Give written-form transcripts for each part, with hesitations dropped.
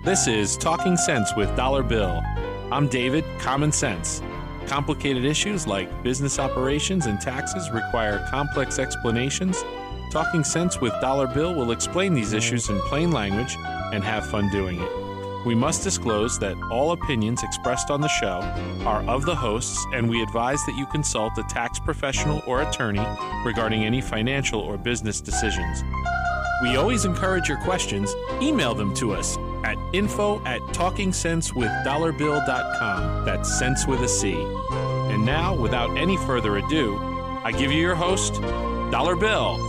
This is Talking Sense with Dollar Bill. I'm David, Common Sense. Complicated issues like business operations and taxes require complex explanations. Talking Sense with Dollar Bill will explain these issues in plain language and have fun doing it. We must disclose that all opinions expressed on the show are of the hosts, and we advise that you consult a tax professional or attorney regarding any financial or business decisions. We always encourage your questions. Email them to us at info@talkingsensewithdollarbill.com. That's sense with a C. And now, without any further ado, I give you your host, Dollar Bill.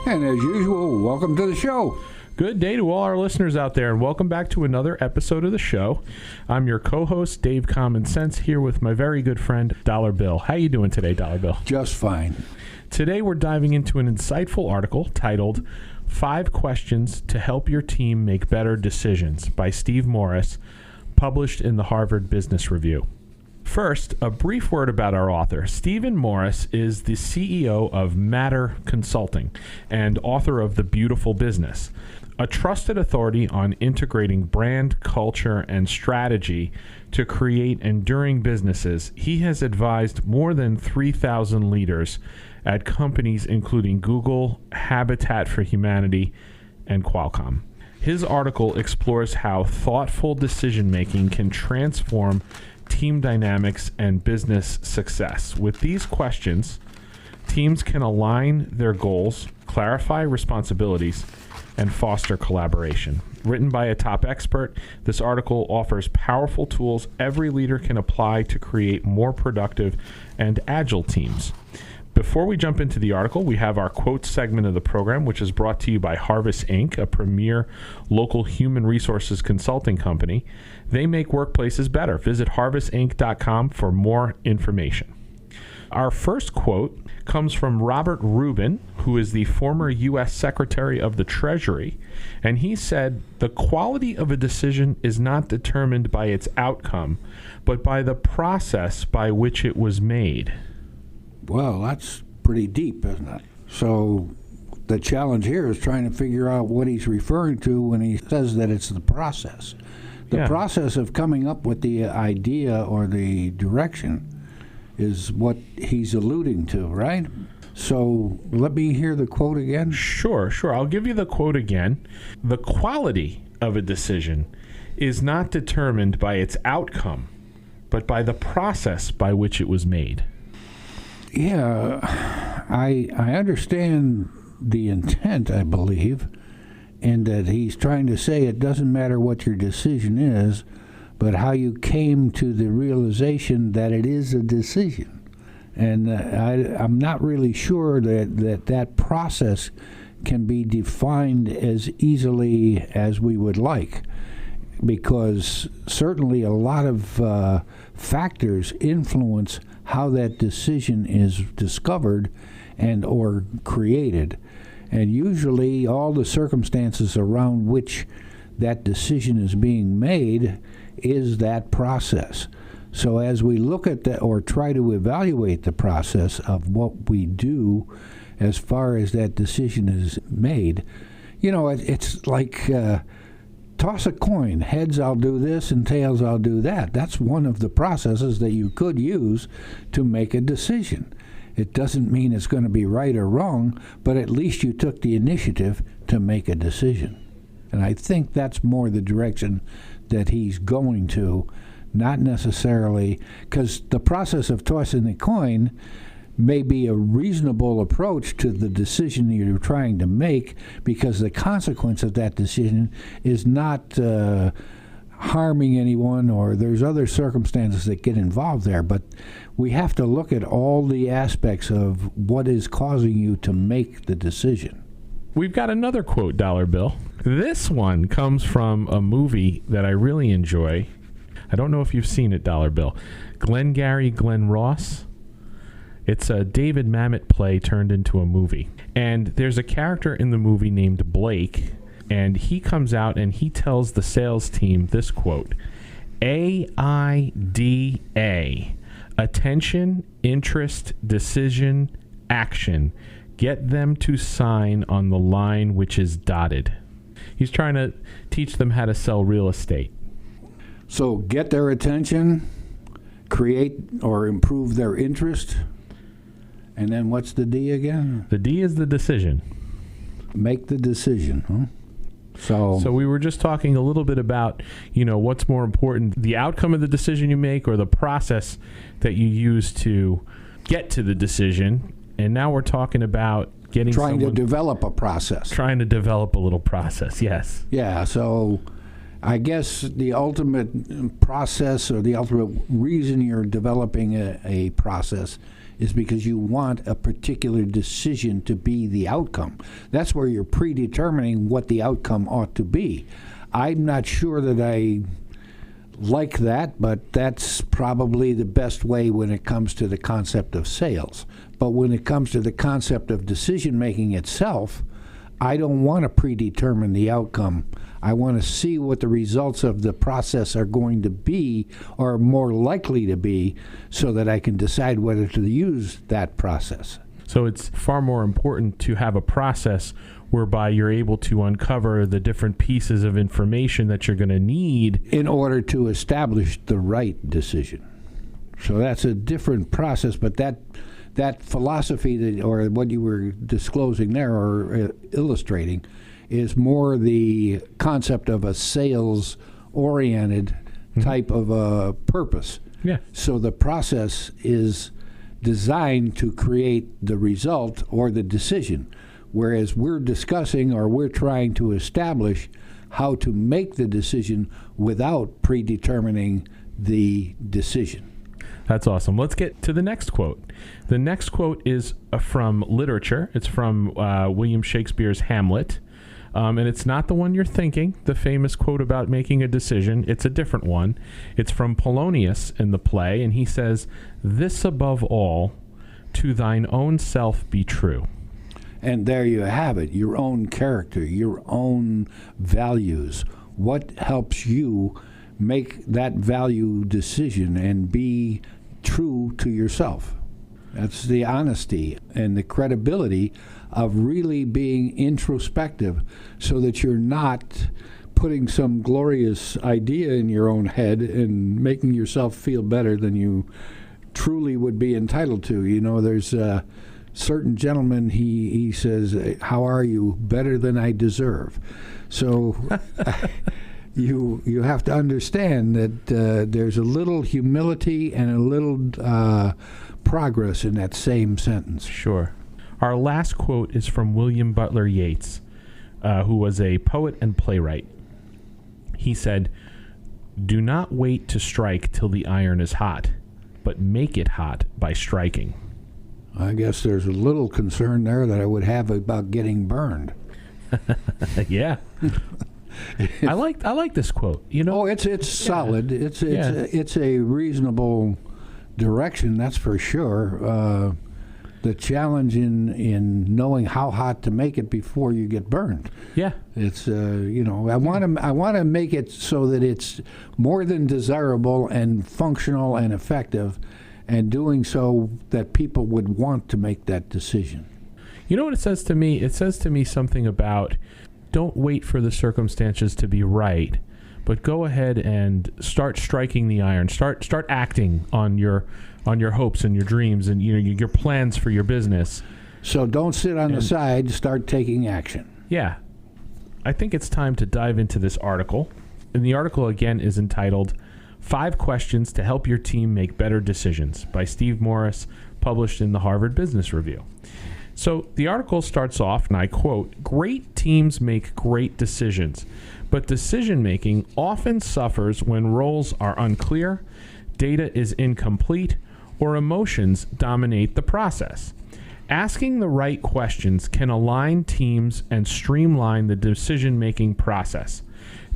And as usual, welcome to the show. Good day to all our listeners out there, and welcome back to another episode of the show. I'm your co-host, Dave Common Sense, here with my very good friend, Dollar Bill. How you doing today, Dollar Bill? Just fine. Today we're diving into an insightful article titled 5 Questions to Help Your Team Make Better Decisions by Steve Morris, published in the Harvard Business Review. First, a brief word about our author. Stephen Morris is the CEO of Matter Consulting and author of The Beautiful Business, a trusted authority on integrating brand, culture, and strategy to create enduring businesses. He has advised more than 3,000 leaders at companies including Google, Habitat for Humanity, and Qualcomm. His article explores how thoughtful decision-making can transform team dynamics and business success. With these questions, teams can align their goals, clarify responsibilities, and foster collaboration. Written by a top expert, this article offers powerful tools every leader can apply to create more productive and agile teams. Before we jump into the article, we have our quote segment of the program, which is brought to you by Harvest Inc., a premier local human resources consulting company. They make workplaces better. Visit harvestinc.com for more information. Our first quote comes from Robert Rubin, who is the former U.S. Secretary of the Treasury, and he said, "The quality of a decision is not determined by its outcome, but by the process by which it was made." Well, that's pretty deep, isn't it? So the challenge here is trying to figure out what he's referring to when he says that it's the process. The process of coming up with the idea or the direction is what he's alluding to, right? So let me hear the quote again. Sure. I'll give you the quote again. "The quality of a decision is not determined by its outcome, but by the process by which it was made." Yeah, I understand the intent, I believe, and that he's trying to say it doesn't matter what your decision is, but how you came to the realization that it is a decision. And I'm not really sure that process can be defined as easily as we would like, because certainly a lot of factors influence how that decision is discovered and or created. And usually all the circumstances around which that decision is being made is that process. So as we look at that or try to evaluate the process of what we do as far as that decision is made, it's like toss a coin. Heads, I'll do this, and tails, I'll do that. That's one of the processes that you could use to make a decision. It doesn't mean it's going to be right or wrong, but at least you took the initiative to make a decision. And I think that's more the direction that he's going to, not necessarily, because the process of tossing the coin may be a reasonable approach to the decision you're trying to make, because the consequence of that decision is not harming anyone, or there's other circumstances that get involved there. But we have to look at all the aspects of what is causing you to make the decision. We've got another quote, Dollar Bill. This one comes from a movie that I really enjoy. I don't know if you've seen it, Dollar Bill. Glengarry Glen Ross. It's a David Mamet play turned into a movie. And there's a character in the movie named Blake, and he comes out and he tells the sales team this quote: AIDA, attention, interest, decision, action. Get them to sign on the line which is dotted. He's trying to teach them how to sell real estate. So get their attention, create or improve their interest, and then what's the D again? The D is the decision. Make the decision. Huh? So we were just talking a little bit about, what's more important, the outcome of the decision you make or the process that you use to get to the decision. And now we're talking about trying to develop a process. Trying to develop a little process, yes. Yeah, so I guess the ultimate process or the ultimate reason you're developing a process is because you want a particular decision to be the outcome. That's where you're predetermining what the outcome ought to be. I'm not sure that I like that, but that's probably the best way when it comes to the concept of sales. But when it comes to the concept of decision making itself, I don't want to predetermine the outcome. I want to see what the results of the process are going to be or more likely to be so that I can decide whether to use that process. So it's far more important to have a process whereby you're able to uncover the different pieces of information that you're going to need in order to establish the right decision. So that's a different process, but that philosophy or what you were disclosing there or illustrating is more the concept of a sales-oriented type of a purpose. Yeah. So the process is designed to create the result or the decision, whereas we're discussing or we're trying to establish how to make the decision without predetermining the decision. That's awesome. Let's get to the next quote. The next quote is from literature. It's from William Shakespeare's Hamlet. And it's not the one you're thinking, the famous quote about making a decision. It's a different one. It's from Polonius in the play, and he says, "This above all, to thine own self be true." And there you have it, your own character, your own values. What helps you make that value decision and be true to yourself? That's the honesty and the credibility of really being introspective so that you're not putting some glorious idea in your own head and making yourself feel better than you truly would be entitled to. There's a certain gentleman, he says, "How are you? Better than I deserve." So you have to understand that there's a little humility and a little progress in that same sentence. Sure. Our last quote is from William Butler Yeats, who was a poet and playwright. He said, "Do not wait to strike till the iron is hot, but make it hot by striking." I guess there's a little concern there that I would have about getting burned. Yeah. I like this quote. It's solid. It's a reasonable direction, that's for sure. The challenge in knowing how hot to make it before you get burned. Yeah. It's I want to make it so that it's more than desirable and functional and effective, and doing so that people would want to make that decision. You know what it says to me? It says to me something about don't wait for the circumstances to be right, but go ahead and start striking the iron. Start acting on your hopes and your dreams and your plans for your business. So don't sit on the side. Start taking action. Yeah. I think it's time to dive into this article. And the article, again, is entitled 5 Questions to Help Your Team Make Better Decisions by Steve Morris, published in the Harvard Business Review. So the article starts off, and I quote, "Great teams make great decisions, but decision-making often suffers when roles are unclear, data is incomplete, or emotions dominate the process. Asking the right questions can align teams and streamline the decision-making process.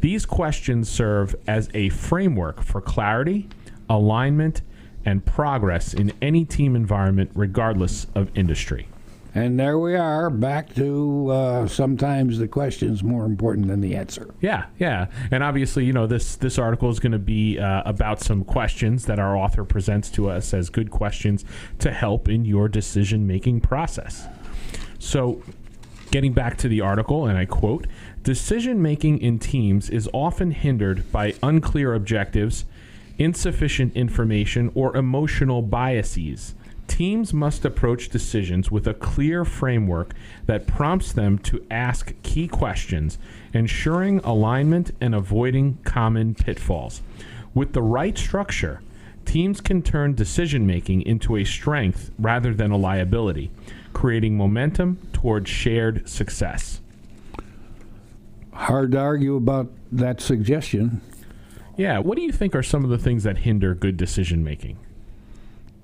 These questions serve as a framework for clarity, alignment, and progress in any team environment, regardless of industry." And there we are, back to sometimes the question's more important than the answer. Yeah. And obviously, this article is going to be about some questions that our author presents to us as good questions to help in your decision-making process. So Getting back to the article, and I quote, "Decision-making in teams is often hindered by unclear objectives, insufficient information, or emotional biases. Teams must approach decisions with a clear framework that prompts them to ask key questions, ensuring alignment and avoiding common pitfalls. With the right structure, teams can turn decision-making into a strength rather than a liability, creating momentum towards shared success." Hard to argue about that suggestion. Yeah, what do you think are some of the things that hinder good decision-making?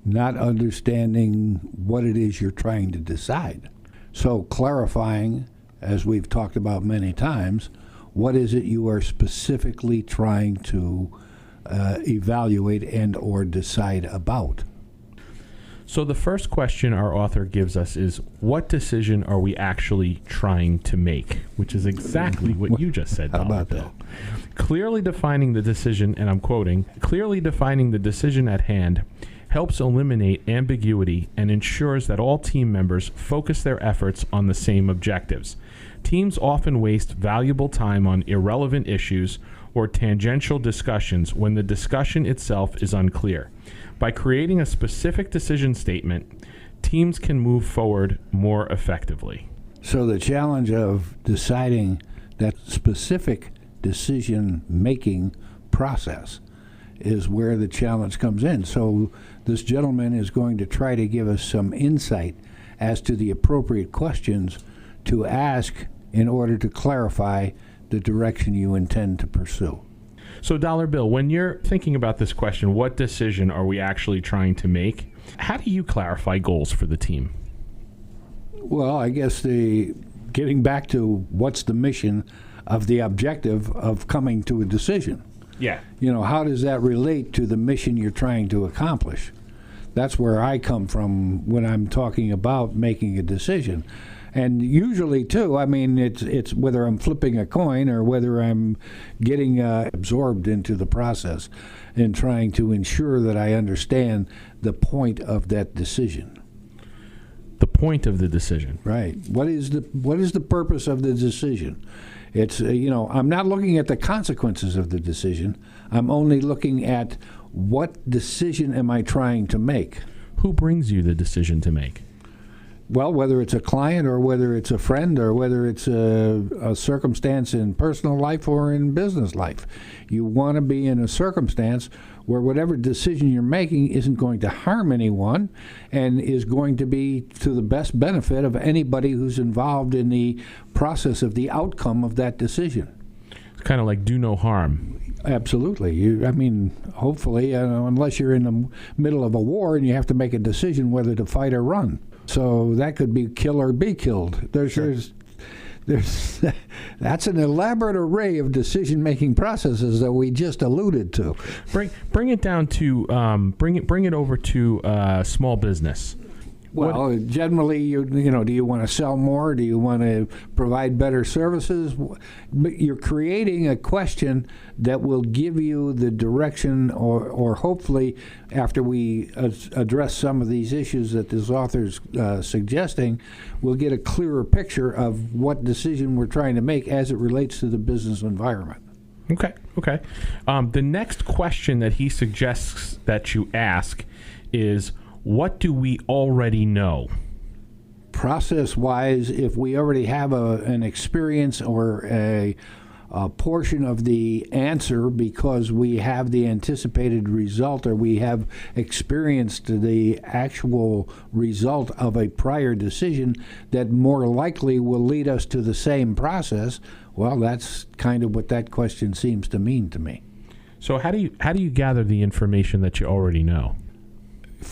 Not understanding what it is you're trying to decide. So clarifying, as we've talked about many times, what is it you are specifically trying to evaluate and or decide about. So the first question our author gives us is, what decision are we actually trying to make? Which is exactly what you just said, How Dollar about Bill. Clearly defining the decision, and I'm quoting, "Clearly defining the decision at hand helps eliminate ambiguity and ensures that all team members focus their efforts on the same objectives. Teams often waste valuable time on irrelevant issues or tangential discussions when the discussion itself is unclear. By creating a specific decision statement, teams can move forward more effectively." So the challenge of deciding that specific decision-making process is where the challenge comes in. So this gentleman is going to try to give us some insight as to the appropriate questions to ask in order to clarify the direction you intend to pursue. So, Dollar Bill, when you're thinking about this question, what decision are we actually trying to make? How do you clarify goals for the team? Well, I guess getting back to what's the mission of the objective of coming to a decision. Yeah. You know, how does that relate to the mission you're trying to accomplish? That's where I come from when I'm talking about making a decision. And usually, too, I mean, it's whether I'm flipping a coin or whether I'm getting absorbed into the process and trying to ensure that I understand the point of that decision. The point of the decision. Right. What is the purpose of the decision? It's, I'm not looking at the consequences of the decision. I'm only looking at what decision am I trying to make. Who brings you the decision to make? Well, whether it's a client or whether it's a friend or whether it's a circumstance in personal life or in business life, you want to be in a circumstance where whatever decision you're making isn't going to harm anyone and is going to be to the best benefit of anybody who's involved in the process of the outcome of that decision. It's kind of like do no harm. Absolutely. Hopefully, unless you're in the middle of a war and you have to make a decision whether to fight or run. So that could be kill or be killed. There's that's an elaborate array of decision-making processes that we just alluded to. Bring it down to bring it over to small business. Well, generally, do you want to sell more? Do you want to provide better services? You're creating a question that will give you the direction, or hopefully, after we address some of these issues that this author's suggesting, we'll get a clearer picture of what decision we're trying to make as it relates to the business environment. Okay. The next question that he suggests that you ask is, what do we already know? Process-wise, if we already have an experience or a portion of the answer because we have the anticipated result or we have experienced the actual result of a prior decision that more likely will lead us to the same process, well, that's kind of what that question seems to mean to me. So how do you gather the information that you already know?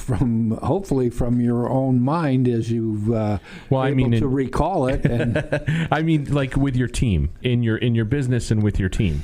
Hopefully from your own mind as you've to recall it. And I mean, like with your team, in your business and with your team.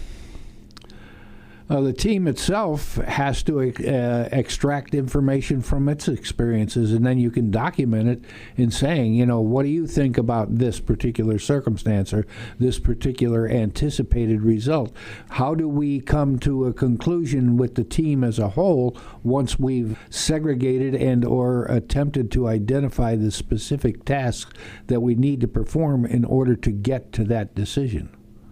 The team itself has to extract information from its experiences, and then you can document it in saying, what do you think about this particular circumstance or this particular anticipated result? How do we come to a conclusion with the team as a whole once we've segregated and or attempted to identify the specific tasks that we need to perform in order to get to that decision?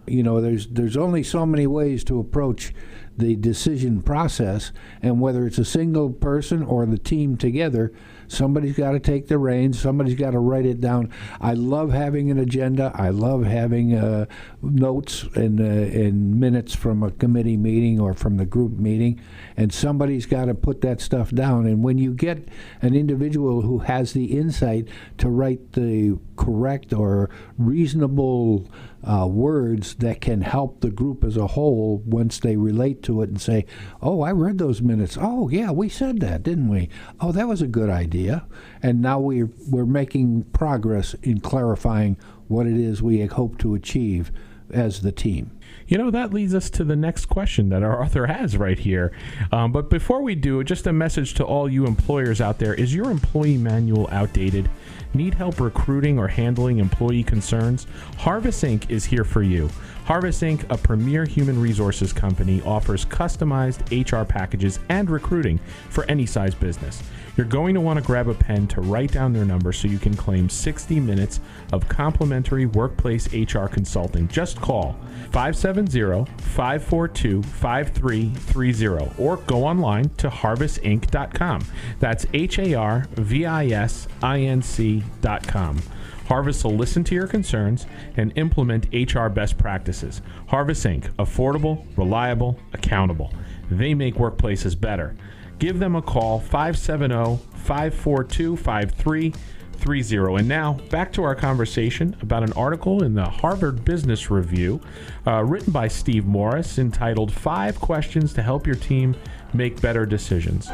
There's only so many ways to approach the decision process, and whether it's a single person or the team together, somebody's got to take the reins, somebody's got to write it down. I love having an agenda. I love having notes and minutes from a committee meeting or from the group meeting, and somebody's got to put that stuff down. And when you get an individual who has the insight to write the correct or reasonable words that can help the group as a whole once they relate to it and say, oh, I read those minutes. Oh, yeah, we said that, didn't we? Oh, that was a good idea. And now we're making progress in clarifying what it is we hope to achieve as the team. That leads us to the next question that our author has right here. But before we do, just a message to all you employers out there. Is your employee manual outdated? Need help recruiting or handling employee concerns? Harvest Inc. is here for you. Harvest Inc., a premier human resources company, offers customized HR packages and recruiting for any size business. You're going to want to grab a pen to write down their number so you can claim 60 minutes of complimentary workplace HR consulting. Just call 570-542-5330 or go online to harvestinc.com. That's HARVISINC.com. Harvest will listen to your concerns and implement HR best practices. Harvest Inc., affordable, reliable, accountable. They make workplaces better. Give them a call, 570-542-5330. And now, back to our conversation about an article in the Harvard Business Review written by Steve Morris entitled 5 Questions to Help Your Team Make Better Decisions.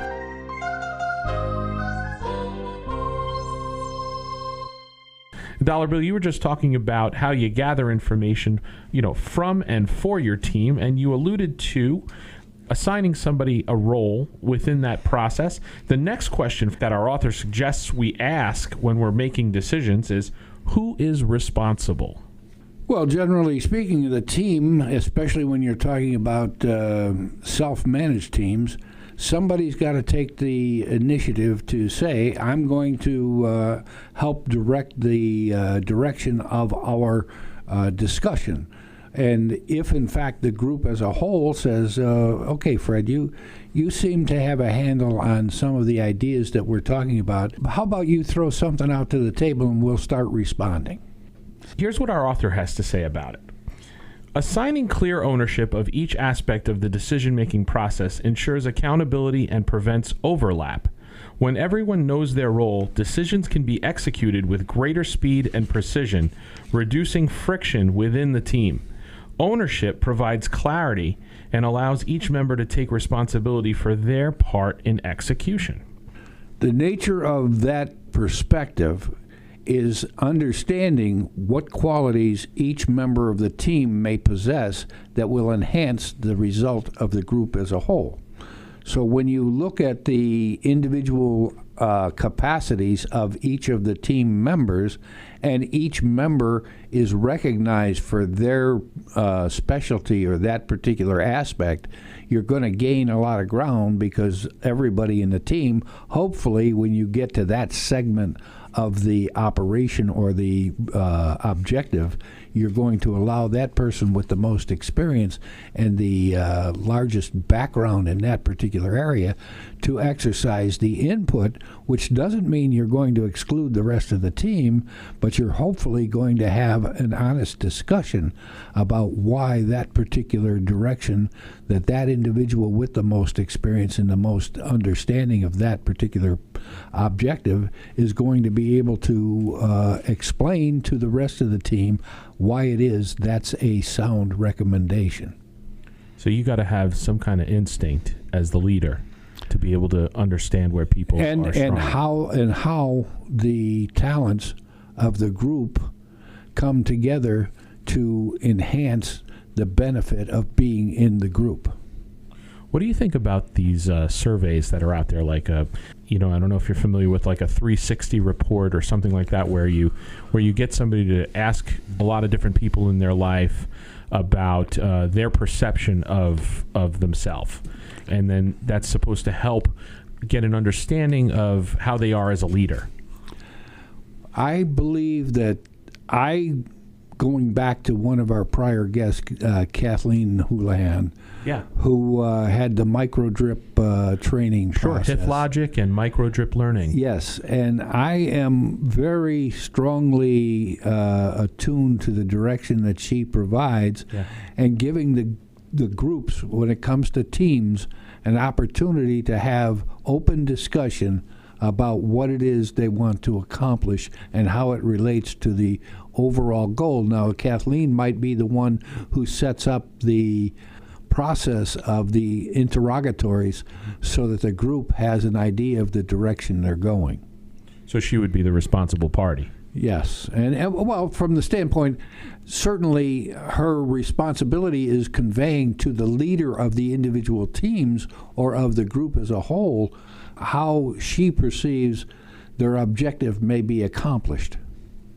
Dollar Bill, you were just talking about how you gather information, from and for your team, and you alluded to assigning somebody a role within that process. The next question that our author suggests we ask when we're making decisions is, who is responsible? Well, generally speaking, the team, especially when you're talking about self-managed teams, somebody's got to take the initiative to say, I'm going to help direct the direction of our discussion. And if, in fact, the group as a whole says, okay, Fred, you seem to have a handle on some of the ideas that we're talking about. How about you throw something out to the table and we'll start responding? Here's what our author has to say about it. Assigning clear ownership of each aspect of the decision-making process ensures accountability and prevents overlap. When everyone knows their role, decisions can be executed with greater speed and precision, reducing friction within the team. Ownership provides clarity and allows each member to take responsibility for their part in execution. The nature of that perspective is understanding what qualities each member of the team may possess that will enhance the result of the group as a whole. So when you look at the individual capacities of each of the team members, and each member is recognized for their specialty or that particular aspect, you're going to gain a lot of ground, because everybody in the team, hopefully when you get to that segment of the operation or the objective, you're going to allow that person with the most experience and the largest background in that particular area to exercise the input, which doesn't mean you're going to exclude the rest of the team, but you're hopefully going to have an honest discussion about why that particular direction that that individual with the most experience and the most understanding of that particular objective is going to be able to explain to the rest of the team why it is that's a sound recommendation. So you got to have some kind of instinct as the leader to be able to understand where people are strong. And how the talents of the group come together to enhance the benefit of being in the group. What do you think about these surveys that are out there? Like, I don't know if you're familiar with like a 360 report or something like that, where you get somebody to ask a lot of different people in their life about their perception of themselves, and then that's supposed to help get an understanding of how they are as a leader. I believe that going back to one of our prior guests, Kathleen Houlihan, who had the microdrip training process. HIFLogic and microdrip learning. Yes, and I am very strongly attuned to the direction that she provides, and giving the groups, when it comes to teams, an opportunity to have open discussion about what it is they want to accomplish and how it relates to the overall goal. Now, Kathleen might be the one who sets up the process of the interrogatories so that the group has an idea of the direction they're going. So she would be the responsible party. Yes. And well, from the standpoint, certainly her responsibility is conveying to the leader of the individual teams or of the group as a whole how she perceives their objective may be accomplished.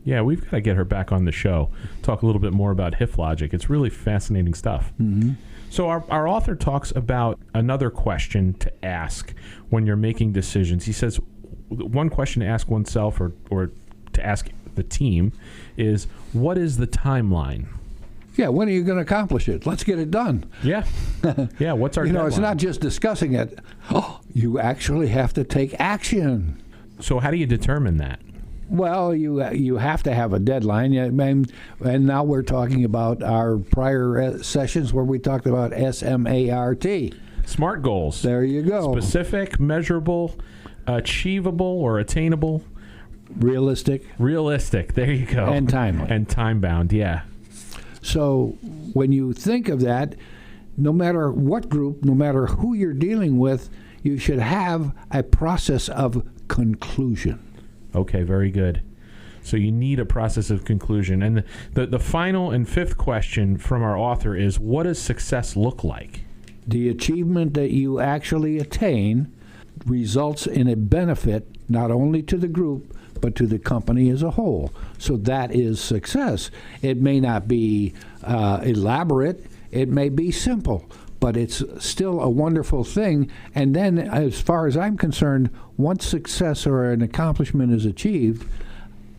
Yeah, we've got to get her back on the show, talk a little bit more about HIFLogic. It's really fascinating stuff. Mm-hmm. So our author talks about another question to ask when you're making decisions. He says one question to ask oneself or to ask the team is, what is the timeline? Yeah, when are you going to accomplish it? Let's get it done. Yeah. Yeah, what's our deadline? It's not just discussing it. Oh, you actually have to take action. So how do you determine that? Well, you have to have a deadline. And now we're talking about our prior sessions where we talked about SMART. SMART goals. There you go. Specific, measurable, achievable or attainable. Realistic. There you go. And timely. And time-bound, yeah. So when you think of that, no matter what group, no matter who you're dealing with, you should have a process of conclusion. Okay, very good. So you need a process of conclusion. And the final and fifth question from our author is, what does success look like? The achievement that you actually attain results in a benefit not only to the group, but to the company as a whole. So that is success. It may not be elaborate. It may be simple, but it's still a wonderful thing. And then, as far as I'm concerned, once success or an accomplishment is achieved,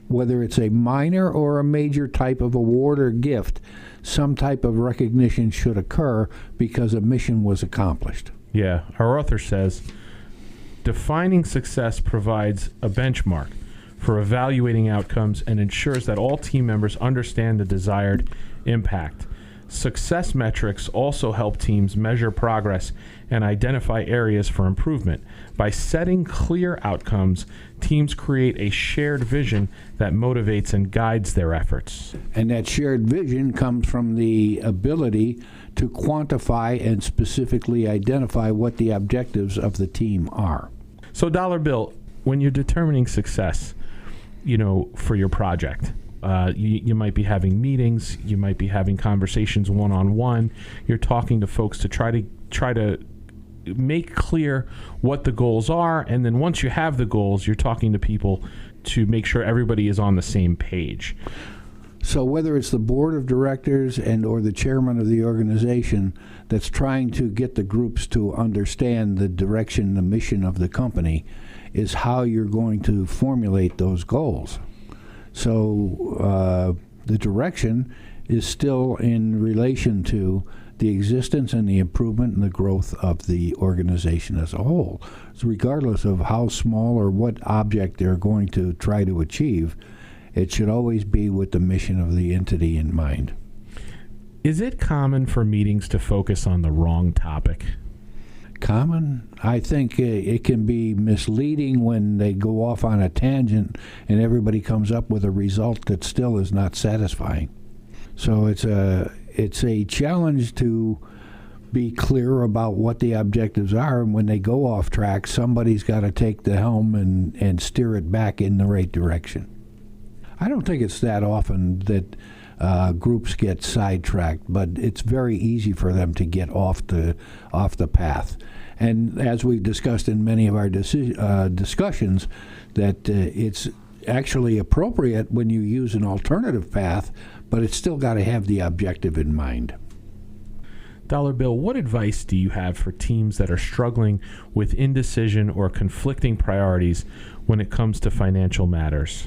whether it's a minor or a major type of award or gift, some type of recognition should occur because a mission was accomplished. Yeah. Our author says, defining success provides a benchmark for evaluating outcomes and ensures that all team members understand the desired impact. Success metrics also help teams measure progress and identify areas for improvement. By setting clear outcomes, teams create a shared vision that motivates and guides their efforts. And that shared vision comes from the ability to quantify and specifically identify what the objectives of the team are. So, Dollar Bill, when you're determining success, for your project, you might be having meetings, you might be having conversations one-on-one, you're talking to folks to try to make clear what the goals are, and then once you have the goals, you're talking to people to make sure everybody is on the same page. So whether it's the board of directors and or the chairman of the organization that's trying to get the groups to understand the direction, the mission of the company, is how you're going to formulate those goals. So the direction is still in relation to the existence and the improvement and the growth of the organization as a whole. So regardless of how small or what object they're going to try to achieve, it should always be with the mission of the entity in mind. Is it common for meetings to focus on the wrong topic? Common? I think it can be misleading when they go off on a tangent and everybody comes up with a result that still is not satisfying. So it's a challenge to be clear about what the objectives are, and when they go off track, somebody's got to take the helm and steer it back in the right direction. I don't think it's that often that groups get sidetracked, but it's very easy for them to get off the path. And as we've discussed in many of our discussions, that it's actually appropriate when you use an alternative path, but it's still got to have the objective in mind. Dollar Bill, what advice do you have for teams that are struggling with indecision or conflicting priorities when it comes to financial matters?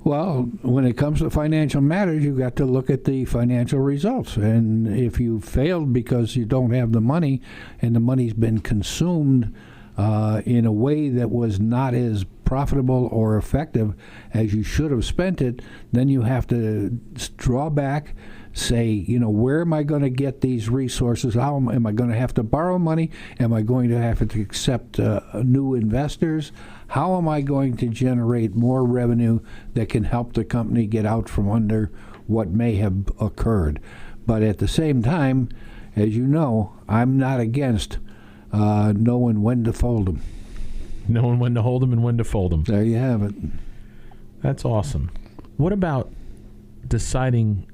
Well, when it comes to financial matters, you've got to look at the financial results. And if you failed because you don't have the money and the money's been consumed in a way that was not as profitable or effective as you should have spent it, then you have to draw back, say, where am I going to get these resources? How am I going to have to borrow money? Am I going to have to accept new investors? How am I going to generate more revenue that can help the company get out from under what may have occurred? But at the same time, as you know, I'm not against knowing when to fold them. Knowing when to hold them and when to fold them. There you have it. That's awesome. What about deciding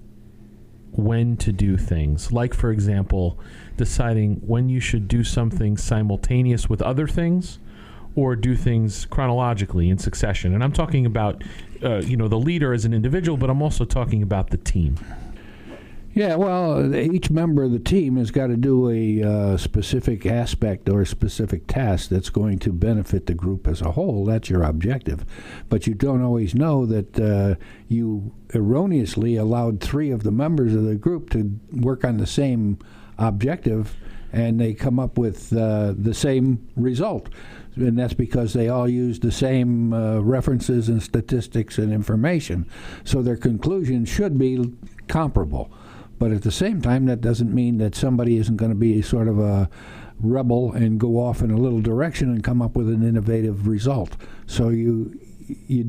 when to do things? Like, for example, deciding when you should do something simultaneous with other things or do things chronologically in succession. And I'm talking about, the leader as an individual, but I'm also talking about the team. Yeah, well, each member of the team has got to do a specific aspect or a specific task that's going to benefit the group as a whole. That's your objective. But you don't always know that you erroneously allowed 3 of the members of the group to work on the same objective, and they come up with the same result. And that's because they all use the same references and statistics and information. So their conclusion should be comparable. But at the same time, that doesn't mean that somebody isn't going to be sort of a rebel and go off in a little direction and come up with an innovative result. So you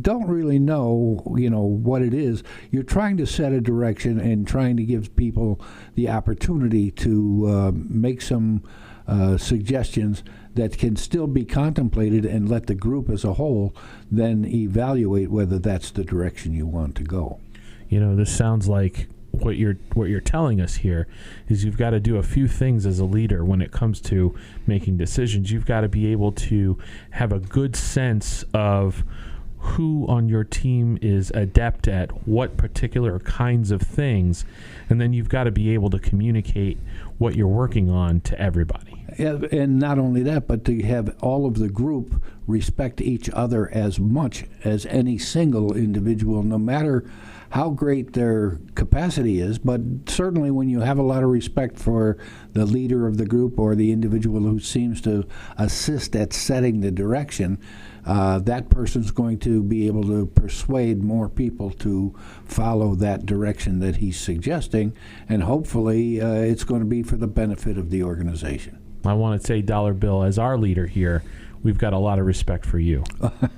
don't really know, what it is. You're trying to set a direction and trying to give people the opportunity to make some suggestions that can still be contemplated and let the group as a whole then evaluate whether that's the direction you want to go. This sounds like what you're telling us here is you've got to do a few things as a leader when it comes to making decisions. You've got to be able to have a good sense of who on your team is adept at what particular kinds of things, and then you've got to be able to communicate what you're working on to everybody. Yeah, and not only that, but to have all of the group respect each other as much as any single individual, no matter how great their capacity is. But certainly when you have a lot of respect for the leader of the group or the individual who seems to assist at setting the direction, that person's going to be able to persuade more people to follow that direction that he's suggesting, and hopefully it's going to be for the benefit of the organization. I want to say, Dollar Bill, as our leader here, we've got a lot of respect for you.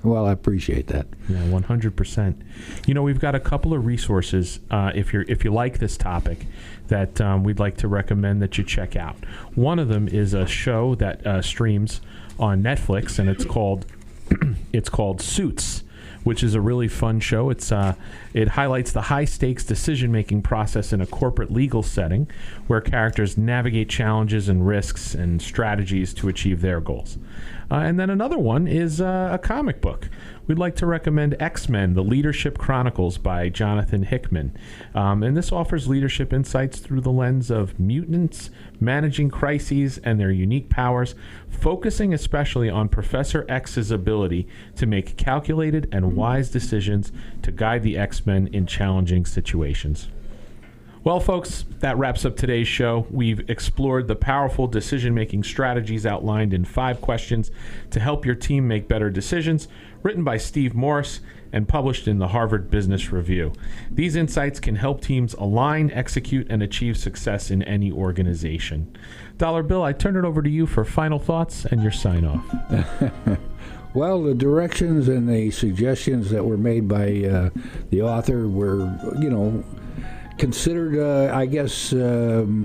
Well, I appreciate that. Yeah, 100%. We've got a couple of resources, if you like this topic, that we'd like to recommend that you check out. One of them is a show that streams on Netflix, and it's called Suits, which is a really fun show. It highlights the high-stakes decision-making process in a corporate legal setting where characters navigate challenges and risks and strategies to achieve their goals. And then another one is a comic book. We'd like to recommend X-Men, The Leadership Chronicles by Jonathan Hickman. And this offers leadership insights through the lens of mutants, managing crises, and their unique powers, focusing especially on Professor X's ability to make calculated and wise decisions to guide the X-Men in challenging situations. Well, folks, that wraps up today's show. We've explored the powerful decision-making strategies outlined in 5 questions to help your team make better decisions, written by Steve Morris and published in the Harvard Business Review. These insights can help teams align, execute, and achieve success in any organization. Dollar Bill, I turn it over to you for final thoughts and your sign-off. Well, the directions and the suggestions that were made by the author were, considered,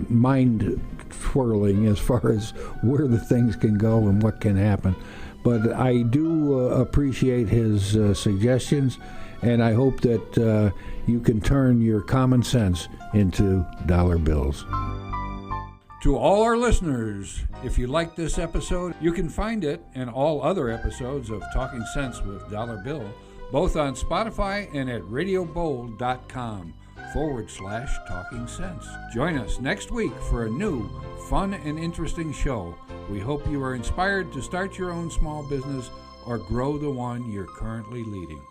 mind twirling as far as where the things can go and what can happen. But I do appreciate his suggestions, and I hope that you can turn your common sense into dollar bills. To all our listeners, if you like this episode, you can find it and all other episodes of Talking Sense with Dollar Bill, both on Spotify and at radiobold.com/Talking Sense. Join us next week for a new, fun, and interesting show. We hope you are inspired to start your own small business or grow the one you're currently leading.